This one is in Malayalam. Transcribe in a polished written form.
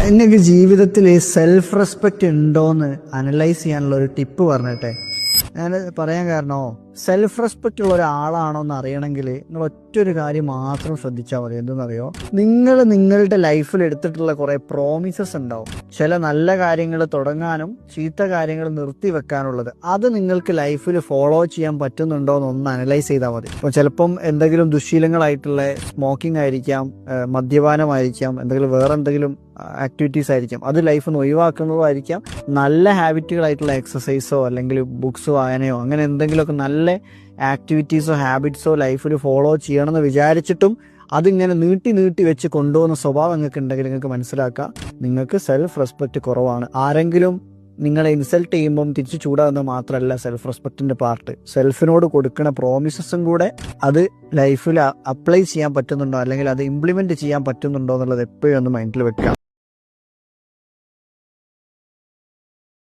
എനിക്ക് ജീവിതത്തിൽ സെൽഫ് റെസ്പെക്റ്റ് ഉണ്ടോയെന്ന് അനലൈസ് ചെയ്യാനുള്ള ഒരു ടിപ്പ് പറഞ്ഞിട്ടെ. ഞാൻ പറയാൻ കാരണമോ, സെൽഫ് റെസ്പെക്റ്റ് ഉള്ള ഒരാളാണോ എന്ന് അറിയണമെങ്കിൽ നിങ്ങൾ ഒറ്റൊരു കാര്യം മാത്രം ശ്രദ്ധിച്ചാൽ മതി. എന്തെന്നറിയോ, നിങ്ങൾ നിങ്ങളുടെ ലൈഫിൽ എടുത്തിട്ടുള്ള കുറേ പ്രോമിസസ് ഉണ്ടാവും. ചില നല്ല കാര്യങ്ങൾ തുടങ്ങാനും ചീത്ത കാര്യങ്ങൾ നിർത്തി വെക്കാനുള്ളത്. അത് നിങ്ങൾക്ക് ലൈഫിൽ ഫോളോ ചെയ്യാൻ പറ്റുന്നുണ്ടോ എന്നൊന്ന് അനലൈസ് ചെയ്താൽ മതി. ഇപ്പോൾ ചിലപ്പം എന്തെങ്കിലും ദുശ്ശീലങ്ങളായിട്ടുള്ള സ്മോക്കിംഗ് ആയിരിക്കാം, മദ്യപാനമായിരിക്കാം, വേറെ എന്തെങ്കിലും ആക്ടിവിറ്റീസ് ആയിരിക്കാം. അത് ലൈഫിൽ നിന്ന് ഒഴിവാക്കുന്നതായിരിക്കാം. നല്ല ഹാബിറ്റുകളായിട്ടുള്ള എക്സസൈസോ അല്ലെങ്കിൽ ബുക്സ് വായനയോ അങ്ങനെ എന്തെങ്കിലുമൊക്കെ നല്ല ആക്ടിവിറ്റീസോ ഹാബിറ്റ്സോ ലൈഫിൽ ഫോളോ ചെയ്യണമെന്ന് വിചാരിച്ചിട്ടും അതിങ്ങനെ നീട്ടി വെച്ച് കൊണ്ടുപോകുന്ന സ്വഭാവം നിങ്ങൾക്ക് ഉണ്ടെങ്കിൽ നിങ്ങൾക്ക് മനസ്സിലാക്കുക, നിങ്ങൾക്ക് സെൽഫ് റെസ്പെക്റ്റ് കുറവാണ്. ആരെങ്കിലും നിങ്ങളെ ഇൻസൾട്ട് ചെയ്യുമ്പം തിരിച്ചു ചൂടാകുന്നത് മാത്രമല്ല സെൽഫ് റെസ്പെക്റ്റിന്റെ പാർട്ട്. സെൽഫിനോട് കൊടുക്കുന്ന പ്രോമിസസും കൂടെ അത് ലൈഫിൽ അപ്ലൈ ചെയ്യാൻ പറ്റുന്നുണ്ടോ അല്ലെങ്കിൽ അത് ഇംപ്ലിമെന്റ് ചെയ്യാൻ പറ്റുന്നുണ്ടോ എന്നുള്ളത് എപ്പോഴും ഒന്ന് മൈൻഡിൽ വെക്കുക.